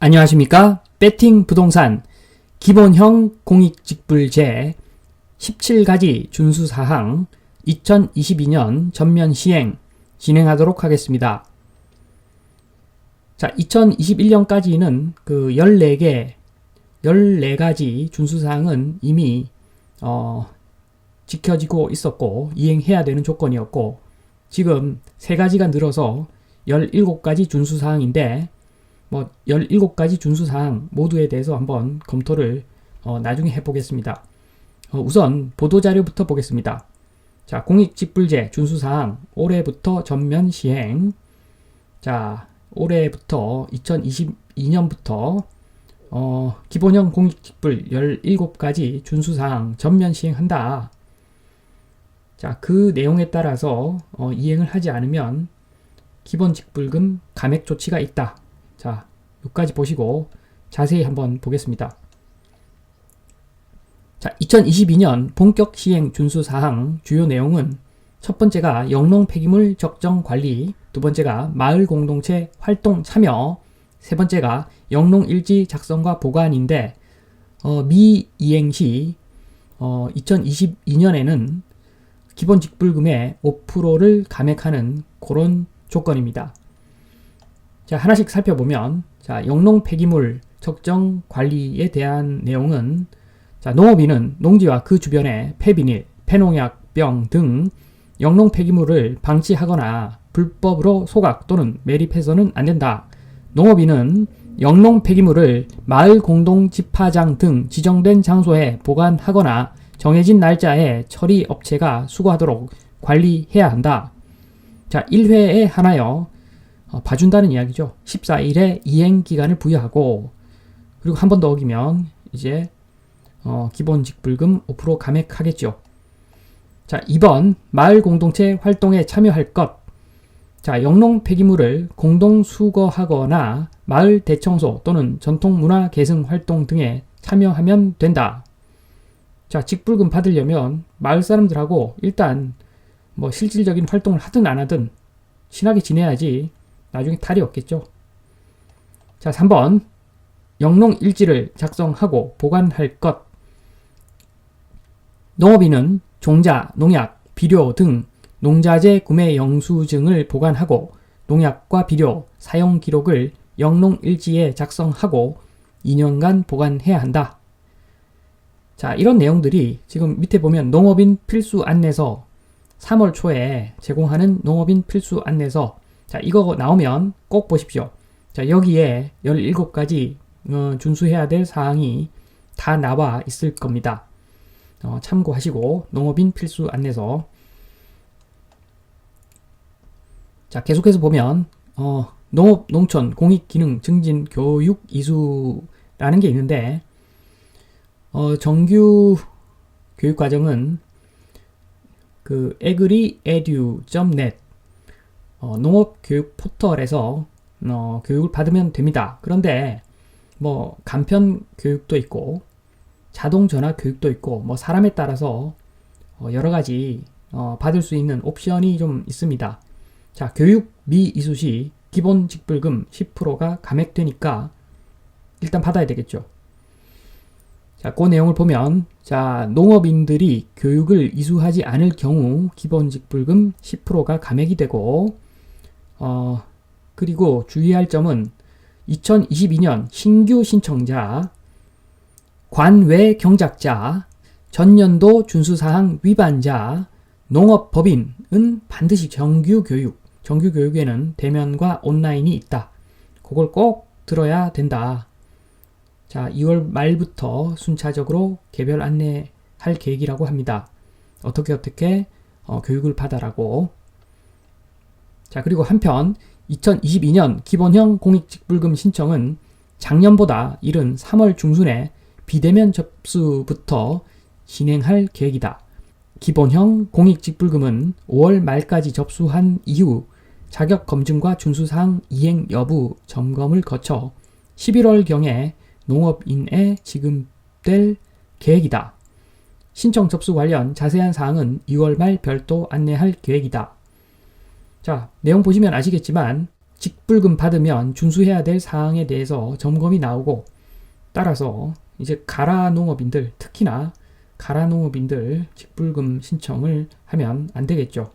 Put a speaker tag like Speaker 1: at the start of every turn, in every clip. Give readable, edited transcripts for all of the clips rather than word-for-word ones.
Speaker 1: 안녕하십니까? 배팅 부동산 기본형 공익직불제 17가지 준수사항 2022년 전면 시행 진행하도록 하겠습니다. 자, 2021년까지는 그 14가지 준수사항은 이미 지켜지고 있었고 이행해야 되는 조건이었고, 지금 3가지가 늘어서 17가지 준수사항인데 17가지 준수사항 모두에 대해서 한번 검토를 나중에 해보겠습니다. 우선 보도자료부터 보겠습니다. 자, 공익직불제 준수사항 올해부터 전면 시행. 자, 올해부터 2022년부터 기본형 공익직불 17가지 준수사항 전면 시행한다. 자, 그 내용에 따라서 이행을 하지 않으면 기본직불금 감액 조치가 있다. 자, 여기까지 보시고 자세히 한번 보겠습니다. 자, 2022년 본격 시행 준수사항 주요 내용은 첫 번째가 영농 폐기물 적정 관리, 두 번째가 마을 공동체 활동 참여, 세 번째가 영농 일지 작성과 보관인데 미이행 시 2022년에는 기본직불금의 5%를 감액하는 그런 조건입니다. 자, 하나씩 살펴보면, 자, 영농 폐기물 적정 관리에 대한 내용은, 자, 농업인은 농지와 그 주변에 폐비닐, 폐농약병 등 영농 폐기물을 방치하거나 불법으로 소각 또는 매립해서는 안 된다. 농업인은 영농 폐기물을 마을 공동 집화장 등 지정된 장소에 보관하거나 정해진 날짜에 처리 업체가 수거하도록 관리해야 한다. 자, 1회에 하나여 봐준다는 이야기죠. 14일의 이행 기간을 부여하고, 그리고 한 번 더 어기면 이제 기본직불금 5% 감액하겠죠. 자, 2번 마을 공동체 활동에 참여할 것. 자, 영농 폐기물을 공동 수거하거나 마을 대청소 또는 전통문화 계승 활동 등에 참여하면 된다. 자, 직불금 받으려면 마을 사람들하고 일단 실질적인 활동을 하든 안 하든 친하게 지내야지 나중에 탈이 없겠죠. 자, 3번 영농 일지를 작성하고 보관할 것. 농업인은 종자, 농약, 비료 등 농자재 구매 영수증을 보관하고 농약과 비료 사용 기록을 영농 일지에 작성하고 2년간 보관해야 한다. 자, 이런 내용들이 지금 밑에 보면 농업인 필수 안내서 3월 초에 제공하는 농업인 필수 안내서, 자, 이거 나오면 꼭 보십시오. 자, 여기에 17가지 준수해야 될 사항이 다 나와 있을 겁니다. 참고하시고 농업인 필수 안내서. 자, 계속해서 보면 농업, 농촌, 공익기능 증진 교육 이수라는 게 있는데 정규 교육과정은 그 agriedu.net 농업교육 포털에서 교육을 받으면 됩니다. 그런데 간편 교육도 있고 자동 전화 교육도 있고 사람에 따라서 여러 가지 받을 수 있는 옵션이 좀 있습니다. 자, 교육 미이수 시 기본 직불금 10%가 감액되니까 일단 받아야 되겠죠. 자, 그 내용을 보면, 자, 농업인들이 교육을 이수하지 않을 경우 기본 직불금 10%가 감액이 되고, 그리고 주의할 점은 2022년 신규 신청자, 관외 경작자, 전년도 준수사항 위반자, 농업법인은 반드시 정규교육에는 대면과 온라인이 있다. 그걸 꼭 들어야 된다. 자, 2월 말부터 순차적으로 개별 안내할 계획이라고 합니다. 어떻게 교육을 받아라고. 자, 그리고 한편 2022년 기본형 공익직불금 신청은 작년보다 이른 3월 중순에 비대면 접수부터 진행할 계획이다. 기본형 공익직불금은 5월 말까지 접수한 이후 자격검증과 준수사항 이행 여부 점검을 거쳐 11월경에 농업인에 지급될 계획이다. 신청 접수 관련 자세한 사항은 2월 말 별도 안내할 계획이다. 자, 내용 보시면 아시겠지만 직불금 받으면 준수해야 될 사항에 대해서 점검이 나오고, 따라서 이제 가라농업인들, 특히나 가라농업인들 직불금 신청을 하면 안 되겠죠.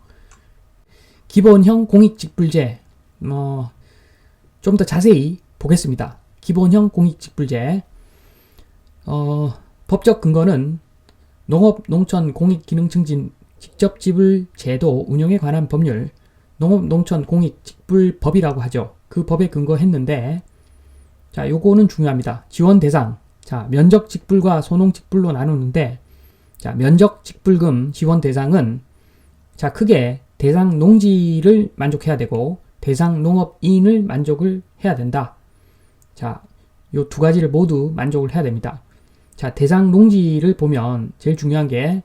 Speaker 1: 기본형 공익직불제, 좀 더 자세히 보겠습니다. 기본형 공익직불제, 법적 근거는 농업농촌공익기능증진 직접지불제도 운영에 관한 법률, 농업농촌공익직불법이라고 하죠. 그 법에 근거했는데, 자, 요거는 중요합니다. 지원 대상. 자, 면적직불과 소농직불로 나누는데, 자, 면적직불금 지원 대상은, 자, 크게 대상 농지를 만족해야 되고, 대상 농업인을 만족을 해야 된다. 자, 요 두 가지를 모두 만족을 해야 됩니다. 자, 대상 농지를 보면 제일 중요한 게,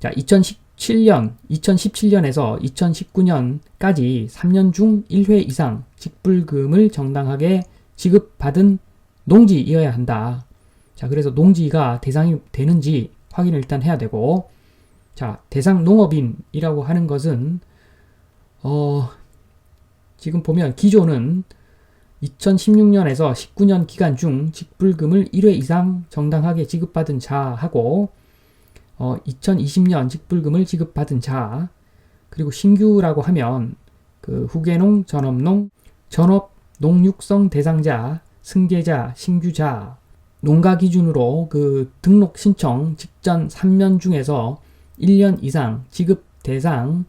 Speaker 1: 자, 2017년에서 2019년까지 3년 중 1회 이상 직불금을 정당하게 지급받은 농지이어야 한다. 자, 그래서 농지가 대상이 되는지 확인을 일단 해야 되고, 자, 대상 농업인이라고 하는 것은, 지금 보면 기조는 2016년에서 19년 기간 중 직불금을 1회 이상 정당하게 지급받은 자하고, 2020년 직불금을 지급받은 자, 그리고 신규라고 하면 그 후계농, 전업농, 전업 농육성 대상자, 승계자, 신규자, 농가 기준으로 그 등록 신청 직전 3년 중에서 1년 이상 지급 대상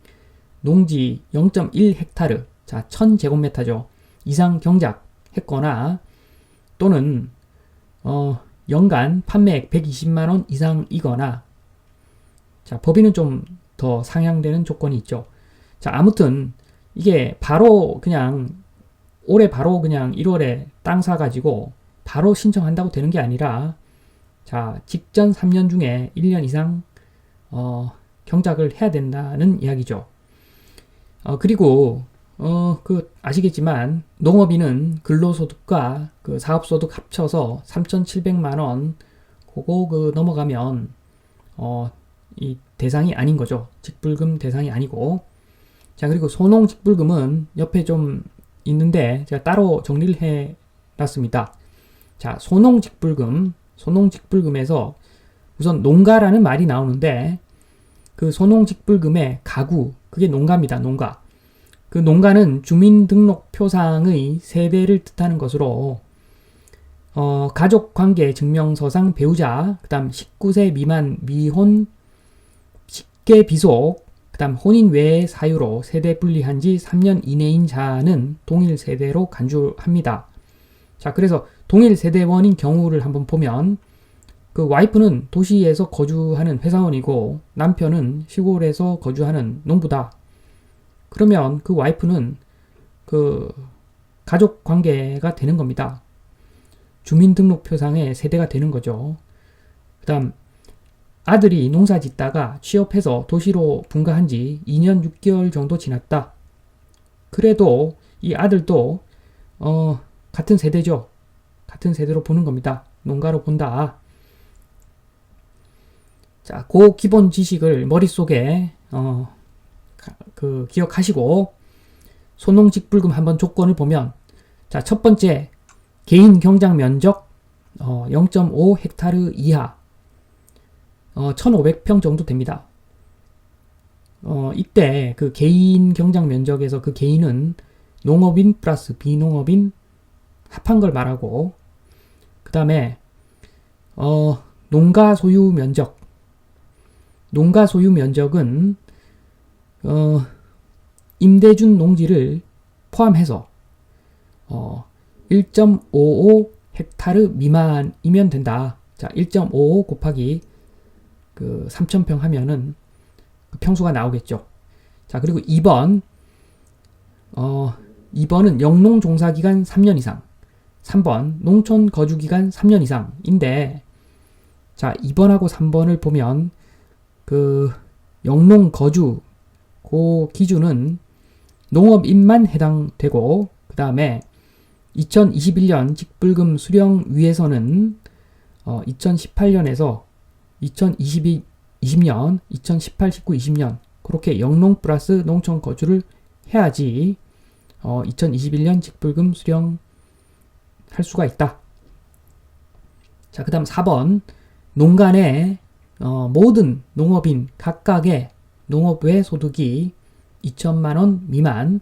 Speaker 1: 농지 0.1헥타르, 자, 1000제곱미터죠. 이상 경작했거나 또는 연간 판매액 120만원 이상이거나, 자, 법인은 좀 더 상향되는 조건이 있죠. 자, 아무튼 이게 바로 그냥 올해 바로 그냥 1월에 땅 사가지고 바로 신청한다고 되는 게 아니라, 자, 직전 3년 중에 1년 이상 경작을 해야 된다는 이야기죠. 그리고 아시겠지만 농업인은 근로소득과 그 사업소득 합쳐서 3,700만원 그거 넘어가면 이 대상이 아닌 거죠. 직불금 대상이 아니고. 자, 그리고 소농 직불금은 옆에 좀 있는데 제가 따로 정리를 해 놨습니다. 자, 소농 직불금에서 우선 농가라는 말이 나오는데, 그 소농 직불금의 가구, 그게 농가입니다. 농가. 그 농가는 주민등록표상의 세대를 뜻하는 것으로, 가족관계 증명서상 배우자, 그 다음 19세 미만 미혼 직계 비속, 그 다음 혼인 외의 사유로 세대 분리한 지 3년 이내인 자는 동일 세대로 간주합니다. 자, 그래서 동일 세대원인 경우를 한번 보면, 그 와이프는 도시에서 거주하는 회사원이고 남편은 시골에서 거주하는 농부다. 그러면 그 와이프는 그 가족 관계가 되는 겁니다. 주민등록표상의 세대가 되는 거죠. 그 다음 아들이 농사 짓다가 취업해서 도시로 분가한 지 2년 6개월 정도 지났다. 그래도 이 아들도 같은 세대죠. 같은 세대로 보는 겁니다. 농가로 본다. 자, 그 기본 지식을 머릿속에 기억하시고 소농직불금 한번 조건을 보면, 자, 첫 번째 개인 경작 면적 0.5헥타르 이하 1,500평 정도 됩니다. 이때 그 개인 경작 면적에서 그 개인은 농업인 플러스 비농업인 합한 걸 말하고, 그 다음에 농가 소유 면적은 임대준 농지를 포함해서 1.55 헥타르 미만이면 된다. 자, 1.55 곱하기 그 3,000평 하면은 그 평수가 나오겠죠. 자, 그리고 2번은 영농 종사 기간 3년 이상. 3번 농촌 거주 기간 3년 이상인데, 자, 2번하고 3번을 보면 그 영농 거주 그 기준은 농업인만 해당되고, 그 다음에 2021년 직불금 수령 위에서는 2018년에서 2020년, 2018, 19, 20년 그렇게 영농 플러스 농촌 거주를 해야지 2021년 직불금 수령할 수가 있다. 자, 그 다음 4번 농간의 모든 농업인 각각의 농업외 소득이 2천만원 미만,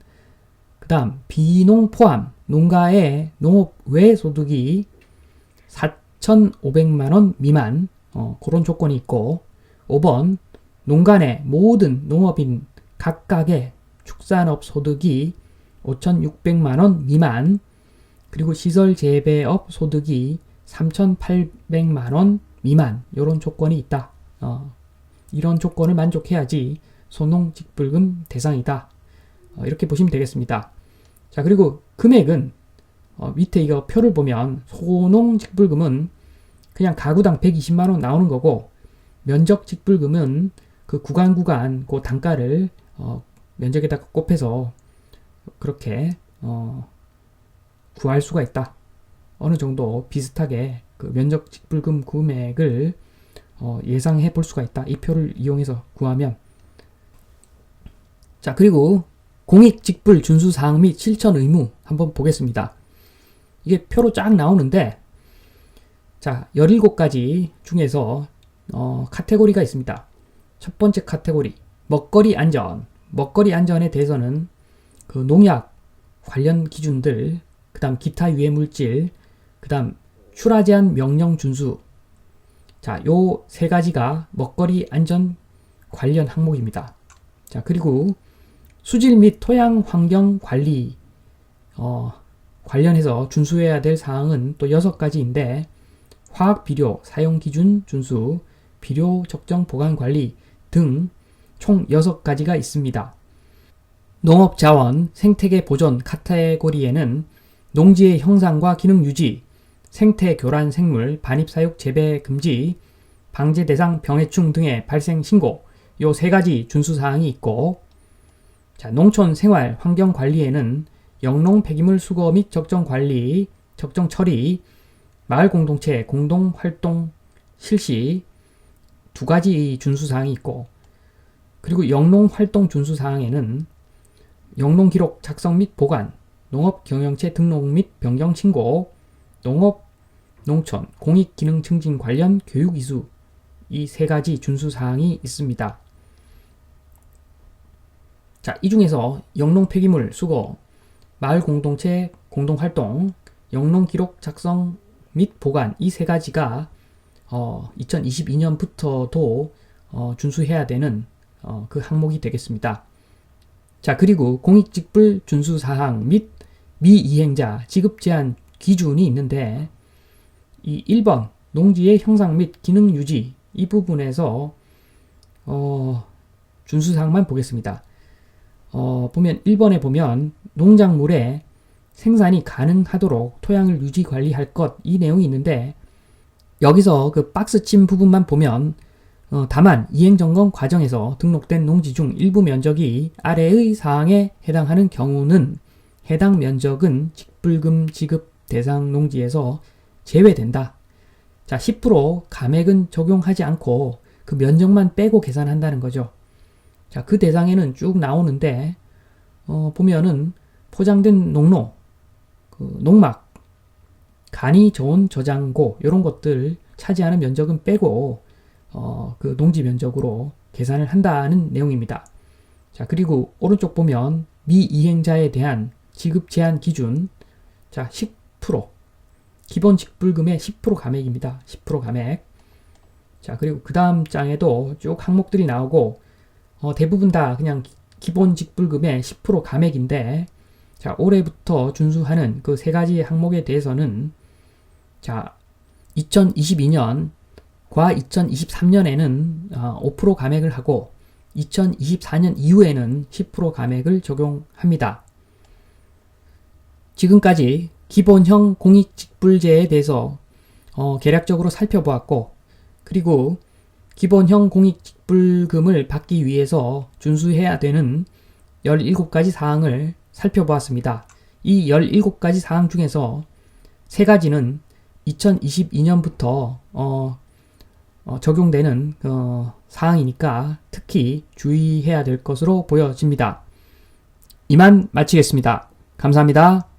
Speaker 1: 그 다음 비농 포함 농가의 농업외 소득이 4,500만원 미만, 그런 조건이 있고, 5번 농간의 모든 농업인 각각의 축산업 소득이 5,600만원 미만, 그리고 시설 재배업 소득이 3,800만원 미만, 이런 조건이 있다. 이런 조건을 만족해야지 소농직불금 대상이다. 이렇게 보시면 되겠습니다. 자, 그리고 금액은 밑에 이거 표를 보면 소농직불금은 그냥 가구당 120만원 나오는 거고, 면적직불금은 그 구간 그 단가를 면적에다가 곱해서 그렇게 구할 수가 있다. 어느 정도 비슷하게 그 면적직불금 금액을 예상해 볼 수가 있다. 이 표를 이용해서 구하면. 자, 그리고 공익직불 준수사항 및 실천 의무 한번 보겠습니다. 이게 표로 쫙 나오는데, 자, 17가지 중에서 카테고리가 있습니다. 첫 번째 카테고리, 먹거리 안전. 먹거리 안전에 대해서는 그 농약 관련 기준들, 그 다음 기타 유해 물질, 그 다음 출하 제한 명령 준수. 자, 요 세 가지가 먹거리 안전 관련 항목입니다. 자, 그리고 수질 및 토양 환경 관리 관련해서 준수해야 될 사항은 또 6가지인데, 화학 비료 사용 기준 준수, 비료 적정 보관 관리 등 총 6가지가 있습니다. 농업자원 생태계 보존 카테고리에는 농지의 형상과 기능 유지, 생태 교란 생물 반입 사육 재배 금지, 방제 대상 병해충 등의 발생 신고, 요 3가지 준수 사항이 있고, 자, 농촌 생활 환경 관리에는 영농 폐기물 수거 및 적정 관리, 적정 처리, 마을 공동체 공동 활동 실시 2가지 준수 사항이 있고, 그리고 영농 활동 준수 사항에는 영농 기록 작성 및 보관, 농업 경영체 등록 및 변경 신고, 농업 농촌 공익 기능 증진 관련 교육 이수, 이 3가지 준수 사항이 있습니다. 자, 이 중에서 영농 폐기물 수거, 마을 공동체 공동 활동, 영농 기록 작성 및 보관, 이 3가지가 2022년부터도 준수해야 되는 그 항목이 되겠습니다. 자, 그리고 공익직불 준수사항 및 미이행자 지급 제한 기준이 있는데, 이 1번 농지의 형상 및 기능 유지, 이 부분에서 준수사항만 보겠습니다. 보면 1번에 보면 농작물의 생산이 가능하도록 토양을 유지 관리할 것, 이 내용이 있는데, 여기서 그 박스침 부분만 보면 다만 이행점검 과정에서 등록된 농지 중 일부 면적이 아래의 사항에 해당하는 경우는 해당 면적은 직불금 지급 대상 농지에서 제외된다. 자, 10% 감액은 적용하지 않고 그 면적만 빼고 계산한다는 거죠. 자, 그 대상에는 쭉 나오는데, 보면은 포장된 농로, 그 농막, 간이 좋은 저장고, 이런 것들 차지하는 면적은 빼고 그 농지 면적으로 계산을 한다는 내용입니다. 자, 그리고 오른쪽 보면 미이행자에 대한 지급 제한 기준, 자, 10% 기본 직불금의 10% 감액입니다. 10% 감액. 자, 그리고 그 다음 장에도 쭉 항목들이 나오고 대부분 다 그냥 기본 직불금의 10% 감액인데, 자, 올해부터 준수하는 그 3가지 항목에 대해서는, 자, 2022년과 2023년에는 5% 감액을 하고 2024년 이후에는 10% 감액을 적용합니다. 지금까지 기본형 공익직불제에 대해서 개략적으로 살펴보았고, 그리고 기본형 공익직불금을 받기 위해서 준수해야 되는 17가지 사항을 살펴보았습니다. 이 17가지 사항 중에서 3가지는 2022년부터 적용되는 사항이니까 특히 주의해야 될 것으로 보여집니다. 이만 마치겠습니다. 감사합니다.